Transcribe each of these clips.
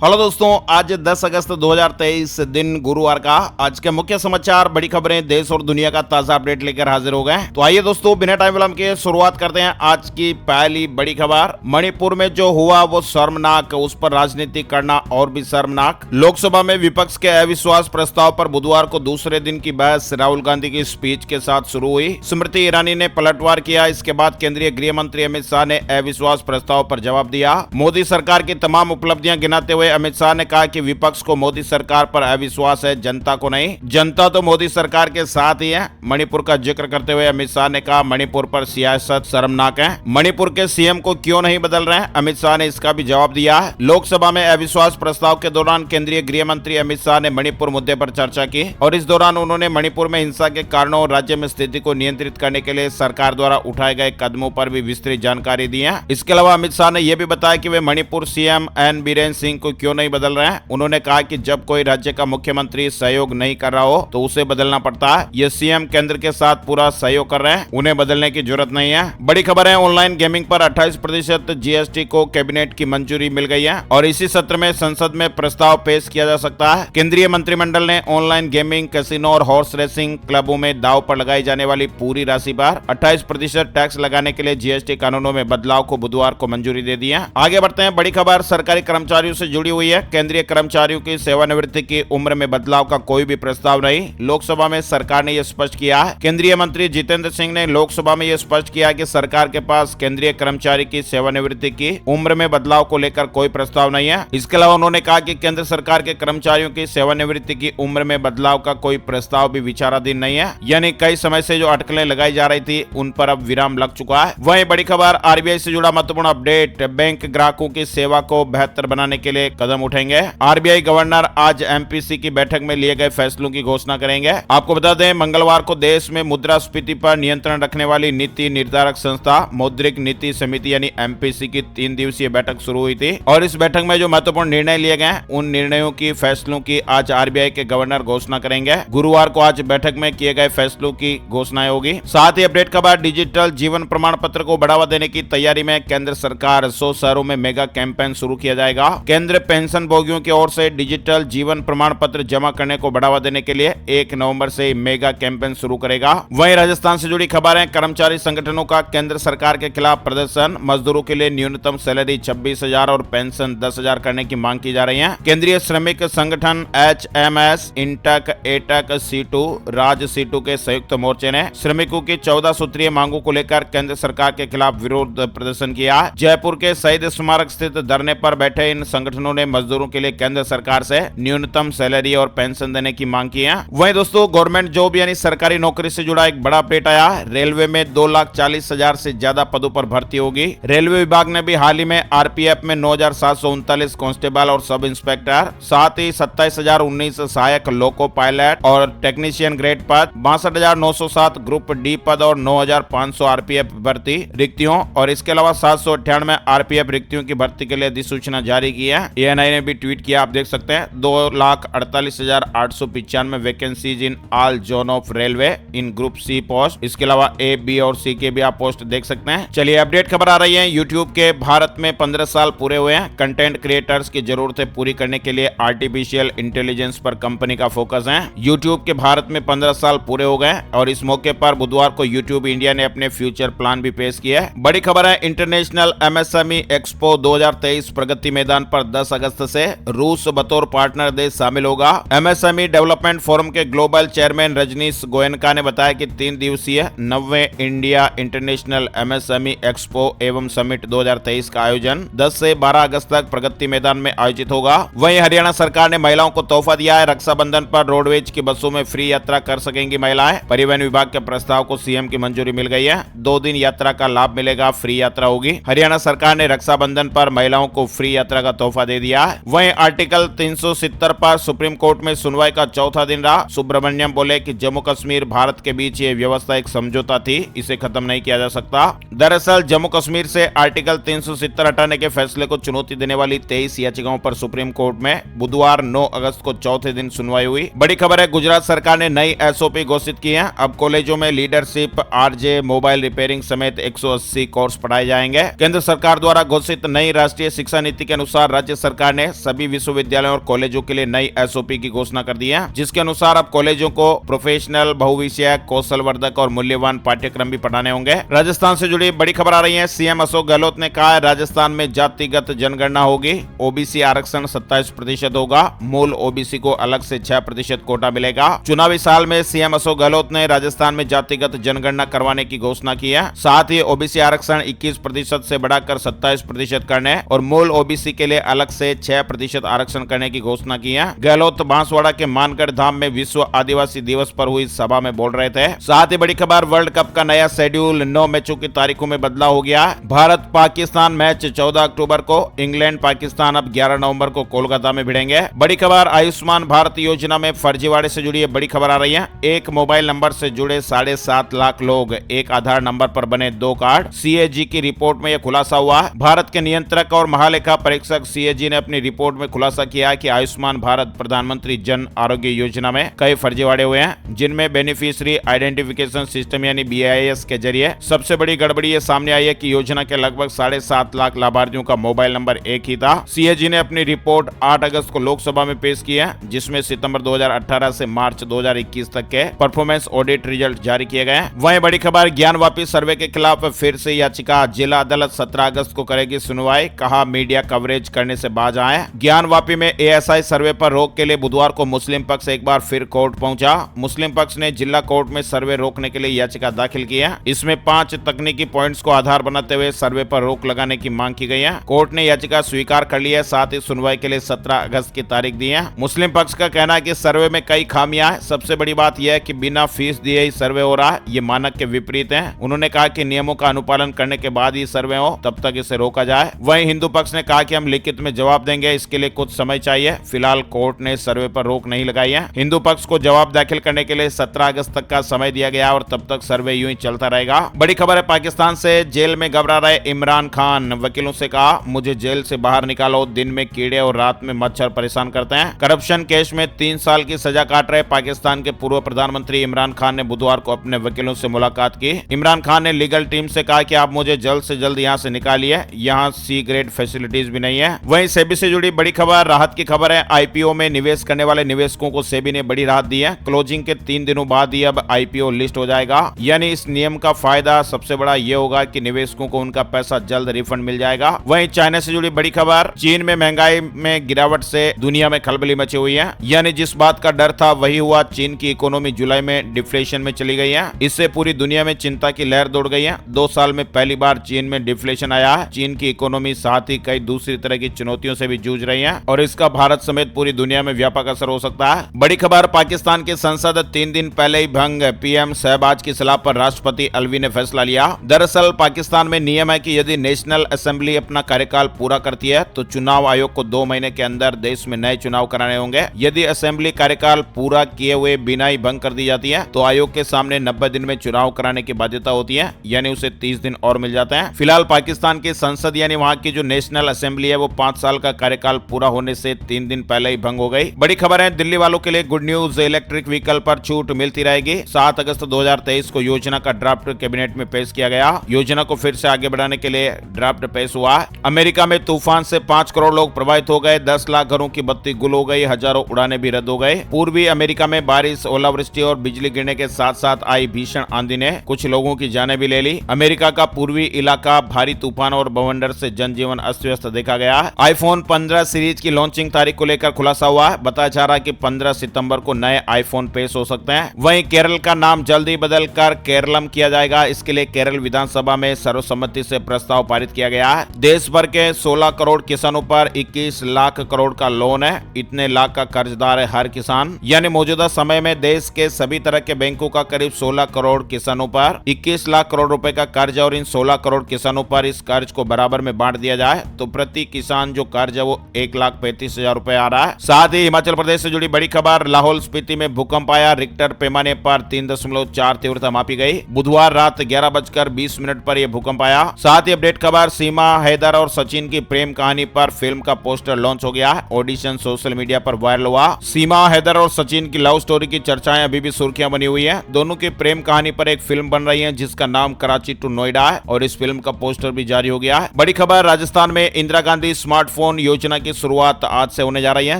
Hello दोस्तों, आज 10 अगस्त 2023 दिन गुरुवार का आज के मुख्य समाचार, बड़ी खबरें, देश और दुनिया का ताजा अपडेट लेकर हाजिर हो गए। तो आइए दोस्तों, बिना टाइम विलंब के शुरुआत करते हैं आज की पहली बड़ी खबर। मणिपुर में जो हुआ वो शर्मनाक, उस पर राजनीति करना और भी शर्मनाक। लोकसभा में विपक्ष के अविश्वास प्रस्ताव पर बुधवार को दूसरे दिन की बहस राहुल गांधी की स्पीच के साथ शुरू हुई। स्मृति ईरानी ने पलटवार किया। इसके बाद केंद्रीय गृह मंत्री अमित शाह ने अविश्वास प्रस्ताव पर जवाब दिया। मोदी सरकार की तमाम उपलब्धियां गिनाते हुए अमित शाह ने कहा कि विपक्ष को मोदी सरकार पर अविश्वास है, जनता को नहीं। जनता तो मोदी सरकार के साथ ही है। मणिपुर का जिक्र करते हुए अमित शाह ने कहा, मणिपुर पर सियासत शर्मनाक है। मणिपुर के सीएम को क्यों नहीं बदल रहे हैं? अमित शाह ने इसका भी जवाब दिया है। लोकसभा में अविश्वास प्रस्ताव के दौरान केंद्रीय गृह मंत्री अमित शाह ने मणिपुर मुद्दे पर चर्चा की और इस दौरान उन्होंने मणिपुर में हिंसा के कारणों और राज्य में स्थिति को नियंत्रित करने के लिए सरकार द्वारा उठाए गए कदमों पर भी विस्तृत जानकारी दी है। इसके अलावा अमित शाह ने यह भी बताया कि वे मणिपुर सीएम एन बीरेन सिंह को क्यों नहीं बदल रहे हैं। उन्होंने कहा कि जब कोई राज्य का मुख्यमंत्री सहयोग नहीं कर रहा हो तो उसे बदलना पड़ता है। ये सीएम केंद्र के साथ पूरा सहयोग कर रहे हैं, उन्हें बदलने की जरूरत नहीं है। बड़ी खबर है, ऑनलाइन गेमिंग पर 28% जीएसटी को कैबिनेट की मंजूरी मिल गई है और इसी सत्र में संसद में प्रस्ताव पेश किया जा सकता है। केंद्रीय मंत्रिमंडल ने ऑनलाइन गेमिंग, कैसीनो और हॉर्स रेसिंग क्लबों में दांव पर लगाई जाने वाली पूरी राशि पर 28% टैक्स लगाने के लिए जीएसटी कानूनों में बदलाव को बुधवार को मंजूरी दे दी है। आगे बढ़ते हैं, बड़ी खबर सरकारी कर्मचारियों से जुड़ी हुई है। केंद्रीय कर्मचारियों की सेवानिवृत्ति की उम्र में बदलाव का कोई भी प्रस्ताव नहीं। लोकसभा में सरकार ने यह स्पष्ट किया है। केंद्रीय मंत्री जितेंद्र सिंह ने लोकसभा में यह स्पष्ट किया कि सरकार के पास केंद्रीय कर्मचारी की सेवानिवृत्ति की उम्र में बदलाव को लेकर कोई प्रस्ताव नहीं है। इसके अलावा उन्होंने कहा कि केंद्र सरकार के कर्मचारियों की सेवानिवृत्ति की उम्र में बदलाव का कोई प्रस्ताव भी विचाराधीन नहीं है। यानी कई समय से जो अटकलें लगाई जा रही थी उन पर अब विराम लग चुका है। वहीं बड़ी खबर, आरबीआई से जुड़ा महत्वपूर्ण अपडेट, बैंक ग्राहकों की सेवा को बेहतर बनाने के लिए कदम उठेंगे। आरबीआई गवर्नर आज एमपीसी की बैठक में लिए गए फैसलों की घोषणा करेंगे। आपको बता दें, मंगलवार को देश में मुद्रास्फीति पर नियंत्रण रखने वाली नीति निर्धारक संस्था मौद्रिक नीति समिति यानी एमपीसी की 3 दिवसीय बैठक शुरू हुई थी और इस बैठक में जो महत्वपूर्ण निर्णय लिए गए उन निर्णयों की, फैसलों की आज आरबीआई के गवर्नर घोषणा करेंगे। गुरुवार को आज बैठक में किए गए फैसलों की घोषणा होगी। साथ ही अपडेट खबर, डिजिटल जीवन प्रमाण पत्र को बढ़ावा देने की तैयारी में केंद्र सरकार, 100 शहरों में मेगा कैंपेन शुरू किया जाएगा। केंद्र पेंशन भोगियों की ओर से डिजिटल जीवन प्रमाण पत्र जमा करने को बढ़ावा देने के लिए 1 नवंबर से मेगा कैंपेन शुरू करेगा। वहीं राजस्थान से जुड़ी खबर है, कर्मचारी संगठनों का केंद्र सरकार के खिलाफ प्रदर्शन। मजदूरों के लिए न्यूनतम सैलरी 26,000 और पेंशन 10,000 करने की मांग की जा रही है। केंद्रीय श्रमिक संगठन एचएमएस, इंटक, एटक, सीटू, राज सीटू के संयुक्त मोर्चे ने श्रमिकों की 14 सूत्रीय मांगों को लेकर केंद्र सरकार के खिलाफ विरोध प्रदर्शन किया। जयपुर के शहीद स्मारक स्थित धरने पर बैठे इन संगठनों ने मजदूरों के लिए केंद्र सरकार से न्यूनतम सैलरी और पेंशन देने की मांग की है। वहीं दोस्तों, गवर्नमेंट जॉब यानी सरकारी नौकरी से जुड़ा एक बड़ा अपडेट आया। रेलवे में 2,40,000 से ज्यादा पदों पर भर्ती होगी। रेलवे विभाग ने भी हाल ही में आरपीएफ में 9,739 कांस्टेबल और सब इंस्पेक्टर, साथ ही 27,019 सहायक लोको पायलट और टेक्नीशियन ग्रेड पद, 62,907 ग्रुप डी पद और 9,500 आरपीएफ भर्ती रिक्तियों और इसके अलावा 798 आरपीएफ रिक्तियों की भर्ती के लिए अधिसूचना जारी की है। एएनआई ने भी ट्वीट किया, आप देख सकते हैं। 2,48,895 vacancies in all zone of railway in group C post. इसके अलावा ए, बी और सी के भी आप पोस्ट देख सकते हैं। चलिए अपडेट खबर आ रही है। यूट्यूब के भारत में 15 साल पूरे हुए हैं। कंटेंट क्रिएटर्स की जरूरतें पूरी करने के लिए आर्टिफिशियल इंटेलिजेंस पर कंपनी का फोकस है। यूट्यूब के भारत में 15 साल पूरे हो गए और इस मौके पर बुधवार को यूट्यूब इंडिया ने अपने फ्यूचर प्लान भी पेश किए। बड़ी खबर है, international MSME expo 2023 Pragati Maidan पर 10 अगस्त से रूस बतौर पार्टनर देश शामिल होगा। एमएसएमई डेवलपमेंट फोरम के ग्लोबल चेयरमैन रजनीश गोयनका ने बताया कि 3 दिवसीय 90वें इंडिया इंटरनेशनल एमएसएमई एक्सपो एवं समिट 2023 का आयोजन 10 से 12 अगस्त तक प्रगति मैदान में आयोजित होगा। वहीं हरियाणा सरकार ने महिलाओं को तोहफा दिया है। रक्षाबंधन पर रोडवेज की बसों में फ्री यात्रा कर सकेंगी महिलाएं। परिवहन विभाग के प्रस्ताव को सीएम की मंजूरी मिल गई है। 2 दिन यात्रा का लाभ मिलेगा, फ्री यात्रा होगी। हरियाणा सरकार ने रक्षाबंधन पर महिलाओं को फ्री यात्रा का तोहफा दे दिया है। वहीं आर्टिकल 370 पर सुप्रीम कोर्ट में सुनवाई का चौथा दिन रहा। सुब्रमण्यम बोले कि जम्मू कश्मीर भारत के बीच ये व्यवस्था एक समझौता थी, इसे खत्म नहीं किया जा सकता। दरअसल जम्मू कश्मीर से आर्टिकल 370 हटाने के फैसले को चुनौती देने वाली 23 याचिकाओं पर सुप्रीम कोर्ट में बुधवार 9 अगस्त को चौथे दिन सुनवाई हुई। बड़ी खबर है, गुजरात सरकार ने नई एसओपी घोषित की है। अब कॉलेजों में लीडरशिप, आरजे, मोबाइल रिपेयरिंग समेत 180 कोर्स पढ़ाए जाएंगे। केंद्र सरकार द्वारा घोषित नई राष्ट्रीय शिक्षा नीति के अनुसार राज्य सरकार सरकार ने सभी विश्वविद्यालयों और कॉलेजों के लिए नई एसओपी की घोषणा कर दी है, जिसके अनुसार अब कॉलेजों को प्रोफेशनल, बहुविषयक, कौशल वर्धक और मूल्यवान पाठ्यक्रम भी पढ़ाने होंगे। राजस्थान से जुड़ी बड़ी खबर आ रही है। सीएम अशोक गहलोत ने कहा है राजस्थान में जातिगत जनगणना होगी, ओबीसी आरक्षण 27% होगा, मूल ओबीसी को अलग से 6% कोटा मिलेगा। चुनावी साल में सीएम अशोक गहलोत ने राजस्थान में जातिगत जनगणना करवाने की घोषणा की है। साथ ही ओबीसी आरक्षण 21% से बढ़ाकर 27% करने और मूल ओबीसी के लिए अलग से 6% आरक्षण करने की घोषणा की है। गहलोत बांसवाड़ा के मानगढ़ धाम में विश्व आदिवासी दिवस पर हुई सभा में बोल रहे थे। साथ ही बड़ी खबर, वर्ल्ड कप का नया शेड्यूल 9 मैचों की तारीखों में बदलाव हो गया। भारत पाकिस्तान मैच 14 अक्टूबर को, इंग्लैंड पाकिस्तान अब 11 नवंबर को कोलकाता में भिड़ेंगे। बड़ी खबर, आयुष्मान भारत योजना में फर्जीवाड़े से जुड़ी बड़ी खबर आ रही है। एक मोबाइल नंबर से जुड़े 7.5 लाख लोग, एक आधार नंबर पर बने 2 कार्ड। सीएजी की रिपोर्ट में यह खुलासा हुआ। भारत के नियंत्रक और महालेखा परीक्षक सीएजी ने अपनी रिपोर्ट में खुलासा किया कि आयुष्मान भारत प्रधानमंत्री जन आरोग्य योजना में कई फर्जीवाड़े हुए हैं, जिनमें बेनिफिशियरी आइडेंटिफिकेशन सिस्टम यानी बीआईएस के जरिए सबसे बड़ी गड़बड़ी ये सामने आई है कि योजना के लगभग 7.5 लाख लाभार्थियों का मोबाइल नंबर एक ही था। सीएजी ने अपनी रिपोर्ट 8 अगस्त को लोकसभा में पेश की है, जिसमें सितंबर 2018 से मार्च 2021 तक के परफॉर्मेंस ऑडिट रिजल्ट जारी किए गए। वहीं बड़ी खबर, ज्ञानवापी सर्वे के खिलाफ फिर से याचिका, जिला अदालत 17 अगस्त को करेगी सुनवाई, कहा मीडिया कवरेज करने से बाज आए। ज्ञानवापी में एएसआई सर्वे पर रोक के लिए बुधवार को मुस्लिम पक्ष एक बार फिर कोर्ट पहुंचा। मुस्लिम पक्ष ने जिला कोर्ट में सर्वे रोकने के लिए याचिका दाखिल की है। इसमें 5 तकनीकी पॉइंट्स को आधार बनाते हुए सर्वे पर रोक लगाने की मांग की गई है। कोर्ट ने याचिका स्वीकार कर ली है, साथ ही सुनवाई के लिए 17 अगस्त की तारीख दी है। मुस्लिम पक्ष का कहना है कि सर्वे में कई खामियां हैं। सबसे बड़ी बात यह है कि बिना फीस दिए ही सर्वे हो रहा है, ये मानक के विपरीत है। उन्होंने कहा कि नियमों का अनुपालन करने के बाद ही सर्वे हो, तब तक इसे रोका जाए। वहीं हिंदू पक्ष ने कहा कि हम लिखित में जवाब देंगे, इसके लिए कुछ समय चाहिए। फिलहाल कोर्ट ने सर्वे पर रोक नहीं लगाई है। हिंदू पक्ष को जवाब दाखिल करने के लिए 17 अगस्त तक का समय दिया गया और तब तक सर्वे यूं ही चलता रहेगा। बड़ी खबर है, पाकिस्तान से जेल में घबरा रहे इमरान खान, वकीलों से कहा मुझे जेल से बाहर निकालो, दिन में कीड़े और रात में मच्छर परेशान करते हैं। करप्शन केस में 3 साल की सजा काट रहे पाकिस्तान के पूर्व प्रधानमंत्री इमरान खान ने बुधवार को अपने वकीलों से मुलाकात की। इमरान खान ने लीगल टीम से कहा कि आप मुझे जल्द से जल्द यहां से निकालिए, यहां सी ग्रेड फैसिलिटीज भी नहीं है। वहीं सेबी से जुड़ी बड़ी खबर, राहत की खबर है, आईपीओ में निवेश करने वाले निवेशकों को सेबी ने बड़ी राहत दी है। क्लोजिंग के 3 दिनों बाद ही अब आईपीओ लिस्ट हो जाएगा। यानी इस नियम का फायदा सबसे बड़ा ये होगा कि निवेशकों को उनका पैसा जल्द रिफंड मिल जाएगा। वहीं चाइना से जुड़ी बड़ी खबर, चीन में महंगाई में गिरावट से दुनिया में खलबली मची हुई है। यानी जिस बात का डर था वही हुआ, चीन की इकोनॉमी जुलाई में डिफ्लेशन में चली गई है। इससे पूरी दुनिया में चिंता की लहर दौड़ गई है। 2 साल में पहली बार चीन में डिफ्लेशन आया है। चीन की इकोनॉमी साथ ही कई दूसरी तरह की चुनौतियों से भी जूझ रही है और इसका भारत समेत पूरी दुनिया में व्यापक असर हो सकता है। बड़ी खबर, पाकिस्तान की संसद 3 दिन पहले ही भंग, पीएम शहबाज की सलाह पर राष्ट्रपति अलवी ने फैसला लिया। दरअसल पाकिस्तान में नियम है कि यदि नेशनल असेंबली अपना कार्यकाल पूरा करती है तो चुनाव आयोग को 2 महीने के अंदर देश में नए चुनाव कराने होंगे। यदि असेंबली कार्यकाल पूरा किए हुए बिना ही भंग कर दी जाती है तो आयोग के सामने 90 दिन में चुनाव कराने की बाध्यता होती है, यानी उसे 30 दिन और मिल जाते हैं। फिलहाल पाकिस्तान की संसद यानी वहां की जो नेशनल असेंबली है वो 5 साल का कार्यकाल पूरा होने से 3 दिन पहले ही भंग हो गई। बड़ी खबर है, दिल्ली वालों के लिए गुड न्यूज, इलेक्ट्रिक व्हीकल पर छूट मिलती रहेगी। 7 अगस्त 2023 को योजना का ड्राफ्ट कैबिनेट में पेश किया गया। योजना को फिर से आगे बढ़ाने के लिए ड्राफ्ट पेश हुआ। अमेरिका में तूफान से 5 करोड़ लोग प्रभावित हो गए, 10 लाख घरों की बत्ती गुल हो गई, हजारों उड़ानें भी रद्द हो गई। पूर्वी अमेरिका में बारिश, ओलावृष्टि और बिजली गिरने के साथ साथ आई भीषण आंधी ने कुछ लोगों की जानें भी ले ली। अमेरिका का पूर्वी इलाका भारी तूफान और बवंडर से जनजीवन अस्त व्यस्त देखा गया। आईफोन 15 सीरीज की लॉन्चिंग तारीख को लेकर खुलासा हुआ है। बताया जा रहा है कि 15 सितंबर को नए आईफोन पेश हो सकते हैं। वहीं केरल का नाम जल्दी बदलकर केरलम किया जाएगा। इसके लिए केरल विधानसभा में सर्वसम्मति से प्रस्ताव पारित किया गया है। देश भर के 16 करोड़ किसानों पर 21 लाख करोड़ का लोन है। इतने लाख का कर्जदार है हर किसान। यानी मौजूदा समय में देश के सभी तरह के बैंकों का करीब 16 करोड़ किसानों पर 21 लाख करोड़ रुपए का कर्ज है और इन 16 करोड़ किसानों पर इस कर्ज को बराबर में बांट दिया जाए तो प्रति किसान जो कर्ज है वो 1,35,000 रुपए आ रहा है। साथ ही हिमाचल प्रदेश से जुड़ी बड़ी खबर, लाहौल स्पीति में भूकंप आया, रिक्टर पैमाने पर 3.4 तीव्रता मापी गई। बुधवार रात 11:20 पर यह भूकंप आया। साथ ही अपडेट खबर, सीमा हैदर और सचिन की प्रेम कहानी पर फिल्म का पोस्टर लॉन्च हो गया। ऑडिशन सोशल मीडिया पर वायरल हुआ। सीमा हैदर और सचिन की लव स्टोरी की चर्चाएं अभी भी सुर्खियां बनी हुई है। दोनों की प्रेम कहानी पर एक फिल्म बन रही है जिसका नाम कराची टू नोएडा है और इस फिल्म का पोस्टर भी जारी हो गया है। बड़ी खबर, राजस्थान में इंदिरा गांधी स्मार्ट स्मार्टफोन योजना की शुरुआत आज से होने जा रही है।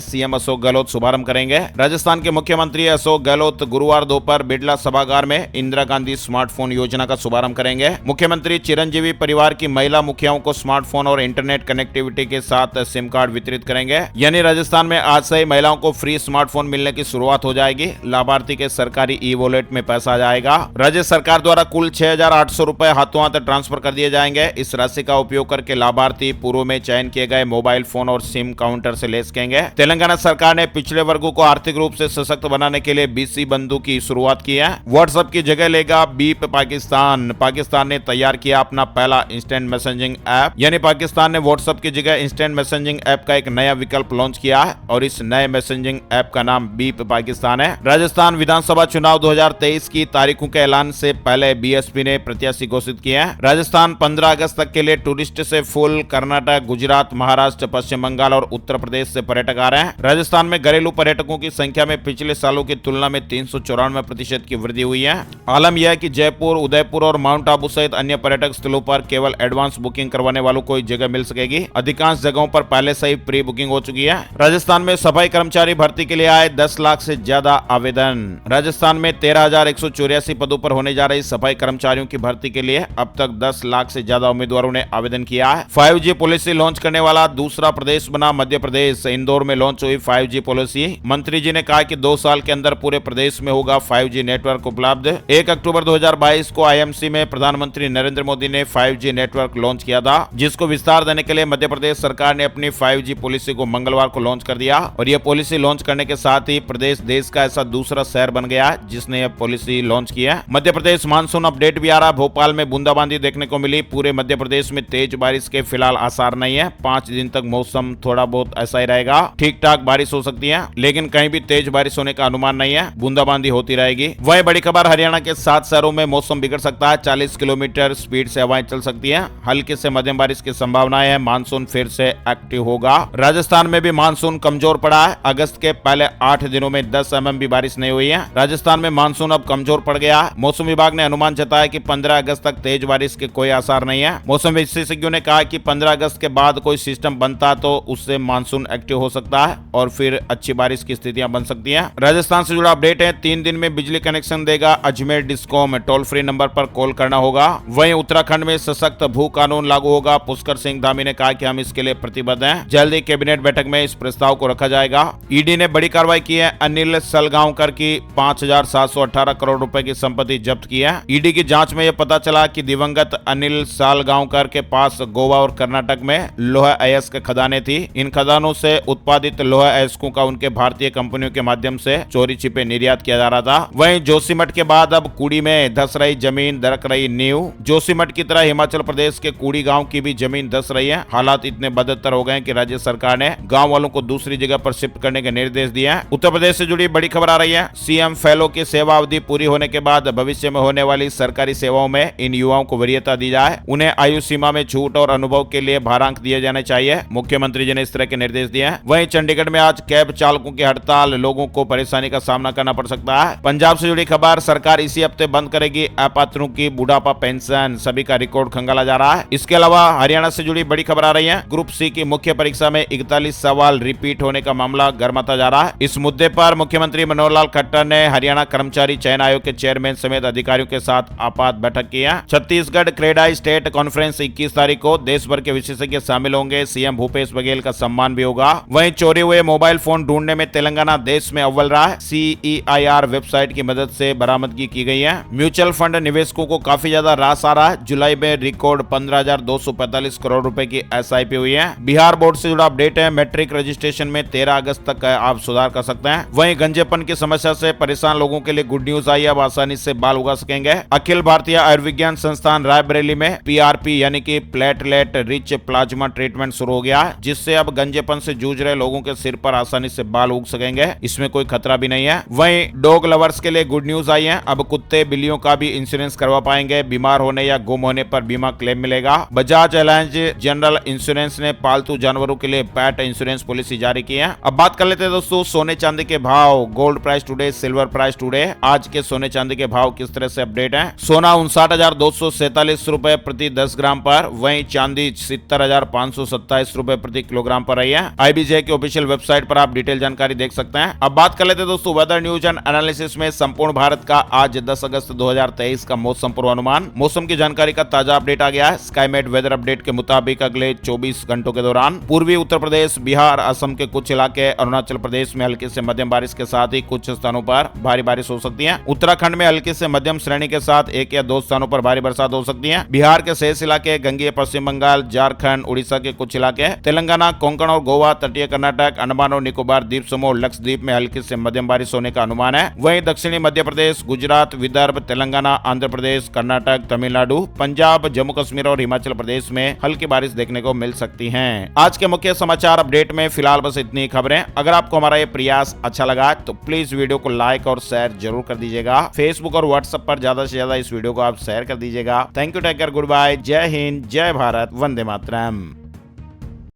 सीएम अशोक गहलोत शुभारंभ करेंगे। राजस्थान के मुख्यमंत्री अशोक गहलोत गुरुवार दोपहर बिड़ला सभागार में इंदिरा गांधी स्मार्टफोन योजना का शुभारंभ करेंगे। मुख्यमंत्री चिरंजीवी परिवार की महिला मुखियाओं को स्मार्टफोन और इंटरनेट कनेक्टिविटी के साथ सिम कार्ड वितरित करेंगे। यानी राजस्थान में आज से ही महिलाओं को फ्री स्मार्टफोन मिलने की शुरुआत हो जाएगी। लाभार्थी के सरकारी ई वॉलेट में पैसा आ जाएगा। राज्य सरकार द्वारा कुल 6,800 रुपए हाथों हाथ ट्रांसफर कर दिए जाएंगे। इस राशि का उपयोग करके लाभार्थी पूर्व में चयन किए गए मोबाइल फोन और सिम काउंटर से ले सकेंगे। तेलंगाना सरकार ने पिछड़े वर्गों को आर्थिक रूप से सशक्त बनाने के लिए बीसी बंधु की शुरुआत की है। व्हाट्सएप की जगह लेगा बीप पाकिस्तान। पाकिस्तान ने तैयार किया अपना पहला इंस्टेंट मैसेजिंग ऐप। यानी पाकिस्तान ने व्हाट्सएप की जगह इंस्टेंट मैसेजिंग ऐप का एक नया विकल्प लॉन्च किया है और इस नए मैसेजिंग ऐप का नाम बीप पाकिस्तान है। राजस्थान विधानसभा चुनाव 2023 की तारीखों के ऐलान से पहले बीएसपी ने प्रत्याशी घोषित किया है। राजस्थान 15 अगस्त तक के लिए टूरिस्ट से फुल। कर्नाटक, गुजरात, महाराष्ट्र, पश्चिम बंगाल और उत्तर प्रदेश से पर्यटक आ रहे हैं। राजस्थान में घरेलू पर्यटकों की संख्या में पिछले सालों की तुलना में 394% की वृद्धि हुई है। आलम यह है कि जयपुर, उदयपुर और माउंट आबू सहित अन्य पर्यटक स्थलों पर केवल एडवांस बुकिंग करवाने वालों को ही जगह मिल सकेगी। अधिकांश जगहों पर पहले से ही प्री बुकिंग हो चुकी है। राजस्थान में सफाई कर्मचारी भर्ती के लिए आए 10 लाख से ज्यादा आवेदन। राजस्थान में 13,184 पदों पर होने जा रही सफाई कर्मचारियों की भर्ती के लिए अब तक 10 लाख से ज्यादा उम्मीदवारों ने आवेदन किया है। 5G पॉलिसी लॉन्च करने वाला दूसरा प्रदेश बना मध्य प्रदेश। इंदौर में लॉन्च हुई 5G पॉलिसी। मंत्री जी ने कहा कि 2 साल के अंदर पूरे प्रदेश में होगा 5G नेटवर्क उपलब्ध। 1 अक्टूबर 2022 को आईएमसी में प्रधानमंत्री नरेंद्र मोदी ने 5G नेटवर्क लॉन्च किया था, जिसको विस्तार देने के लिए मध्य प्रदेश सरकार ने अपनी 5G पॉलिसी को मंगलवार को लॉन्च कर दिया। और यह पॉलिसी लॉन्च करने के साथ ही प्रदेश देश का ऐसा दूसरा शहर बन गया है जिसने यह पॉलिसी लॉन्च किया। मध्य प्रदेश मानसून अपडेट भी आ रहा। भोपाल में बूंदाबांदी देखने को मिली। पूरे मध्य प्रदेश में तेज बारिश के फिलहाल आसार नहीं है। 5 दिन तक मौसम थोड़ा बहुत ऐसा ही रहेगा। ठीक ठाक बारिश हो सकती है, लेकिन कहीं भी तेज बारिश होने का अनुमान नहीं है। बूंदाबांदी होती रहेगी। वही बड़ी खबर, हरियाणा के 7 शहरों में मौसम बिगड़ सकता है। 40 किलोमीटर स्पीड से हवाएं चल सकती हैं। हल्की से मध्यम बारिश की संभावना है। मानसून फिर से एक्टिव होगा। राजस्थान में भी मानसून कमजोर पड़ा है। अगस्त के पहले 8 दिनों में 10 mm भी बारिश नहीं हुई है। राजस्थान में मानसून अब कमजोर पड़ गया है। मौसम विभाग ने अनुमान जताया कि 15 अगस्त तक तेज बारिश के कोई आसार नहीं है। मौसम विशेषज्ञों ने कहा कि 15 अगस्त के बाद कोई सिस्टम बनता तो उससे मानसून एक्टिव हो सकता है और फिर अच्छी बारिश की स्थितियां बन सकती हैं। राजस्थान से जुड़ा अपडेट है। 3 दिन में बिजली कनेक्शन देगा Ajmer discom. Toll free number पर कॉल करना होगा। वहीं उत्तराखंड में सशक्त भू कानून लागू होगा। पुष्कर सिंह धामी ने कहा कि हम इसके लिए प्रतिबद्ध हैं। जल्दी कैबिनेट बैठक में इस प्रस्ताव को रखा जाएगा। ईडी ने बड़ी कार्रवाई की है। अनिल सलगांवकर की 5,718 करोड़ रुपए की संपत्ति जब्त की है। ईडी की जांच में यह पता चला कि दिवंगत अनिल सालगांवकर के पास गोवा और कर्नाटक में लोहा अयस्क खदानें थी। इन खदानों से उत्पादित लोहा अयस्कों का उनके भारतीय कंपनियों के माध्यम से चोरी छिपे निर्यात किया जा रहा था। वहीं जोशीमठ के बाद अब कुड़ी में धस रही जमीन, दरक रही नींव। जोशीमठ की तरह हिमाचल प्रदेश के कुड़ी गांव की भी जमीन धस रही है। हालात इतने बदतर हो गए कि राज्य सरकार ने गांव वालों को दूसरी जगह पर शिफ्ट करने के निर्देश दिए हैं। उत्तर प्रदेश से जुड़ी बड़ी खबर आ रही है। सीएम फेलो की सेवा अवधि पूरी होने के बाद भविष्य में होने वाली सरकारी सेवाओं में इन युवाओं को वरीयता दी जाए। उन्हें आयु सीमा में छूट और अनुभव के लिए भारांक दिए जाने चाहिए। मुख्यमंत्री जी ने इस तरह के निर्देश दिए हैं। वहीं चंडीगढ़ में आज कैब चालकों की हड़ताल। लोगों को परेशानी का सामना करना पड़ सकता है। पंजाब से जुड़ी खबर, सरकार इसी हफ्ते बंद करेगी अपात्रों की बुढ़ापा पेंशन। सभी का रिकॉर्ड खंगाला जा रहा है। इसके अलावा हरियाणा से जुड़ी बड़ी खबर आ रही है। ग्रुप सी की मुख्य परीक्षा में 41 सवाल रिपीट होने का मामला गर्माता जा रहा है। इस मुद्दे पर मुख्यमंत्री मनोहर लाल खट्टर ने हरियाणा कर्मचारी चयन आयोग के चेयरमैन समेत अधिकारियों के साथ आपात बैठक की है। छत्तीसगढ़ क्रेडाई स्टेट कॉन्फ्रेंस 21 तारीख को देश भर के विशेषज्ञ शामिल होंगे। सीएम भूपेश बघेल का सम्मान भी होगा। वहीं चोरी हुए मोबाइल फोन ढूंढने में तेलंगाना देश में अव्वल रहा है। CEIR वेबसाइट की मदद से बरामदगी की गई है। म्यूचुअल फंड निवेशकों को काफी ज्यादा रास आ रहा है। जुलाई में रिकॉर्ड 15,245 करोड़ रुपए की SIP हुई है। बिहार बोर्ड से जुड़ा अपडेट है। मैट्रिक रजिस्ट्रेशन में 13 अगस्त तक आप सुधार कर सकते हैं। वहीं गंजेपन की समस्या से परेशान लोगों के लिए गुड न्यूज आई है। अब आसानी से बाल उगा सकेंगे। अखिल भारतीय आयुर्विज्ञान संस्थान रायबरेली में PRP यानी कि प्लेटलेट रिच प्लाज्मा ट्रीटमेंट शुरू हो गया है, जिससे अब गंजेपन से जूझ रहे लोगों के सिर पर आसानी से बाल उग सकेंगे। इसमें कोई खतरा भी नहीं है। वहीं डॉग लवर्स के लिए गुड न्यूज आई है। अब कुत्ते बिल्लियों का भी इंश्योरेंस करवा पाएंगे। बीमार होने या गुम होने पर बीमा क्लेम मिलेगा। बजाज एलायंस जनरल इंश्योरेंस ने पालतू जानवरों के लिए पैट इंश्योरेंस पॉलिसी जारी की है। अब बात कर लेते हैं दोस्तों सोने चांदी के भाव। Gold price today, silver price today. आज के सोने चांदी के भाव किस तरह से अपडेट है। सोना 59,247 रुपए प्रति 10 ग्राम पर। वहीं चांदी 70,527 ₹27 प्रति किलोग्राम पर रही है। IBJ की ऑफिशियल वेबसाइट पर आप डिटेल जानकारी देख सकते हैं। अब बात कर लेते हैं दोस्तों वेदर न्यूज एंड एनालिसिस में संपूर्ण भारत का आज 10 अगस्त 2023 का मौसम पूर्वानुमान। मौसम की जानकारी का ताजा अपडेट आ गया है। स्काईमेट वेदर अपडेट के मुताबिक अगले 24 घंटों के दौरान पूर्वी उत्तर प्रदेश, बिहार, असम के कुछ इलाके, अरुणाचल प्रदेश में हल्की से मध्यम बारिश के साथ ही कुछ स्थानों पर भारी बारिश हो सकती है। उत्तराखंड में हल्की से मध्यम श्रेणी के साथ 1 या 2 स्थानों पर भारी बरसात हो सकती है। बिहार के शेष इलाके, गंगेय पश्चिम बंगाल, झारखंड, उड़ीसा के कुछ इलाके, तेलंगाना, कोंकण और गोवा, तटीय कर्नाटक, अंडमान और निकोबार द्वीप समूह और लक्षद्वीप में हल्की से मध्यम बारिश होने का अनुमान है। वहीं दक्षिणी मध्य प्रदेश, गुजरात, विदर्भ, तेलंगाना, आंध्र प्रदेश, कर्नाटक, तमिलनाडु, पंजाब, जम्मू कश्मीर और हिमाचल प्रदेश में हल्की बारिश देखने को मिल सकती है। आज के मुख्य समाचार अपडेट में फिलहाल बस इतनी खबरें। अगर आपको हमारा ये प्रयास अच्छा लगा तो प्लीज वीडियो को लाइक और शेयर जरूर कर दीजिएगा। फेसबुक और व्हाट्सएप पर ज्यादा से ज्यादा इस वीडियो को आप शेयर कर दीजिएगा। Thank you, take care, goodbye, जय हिंद, जय भारत, वंदे मातरम।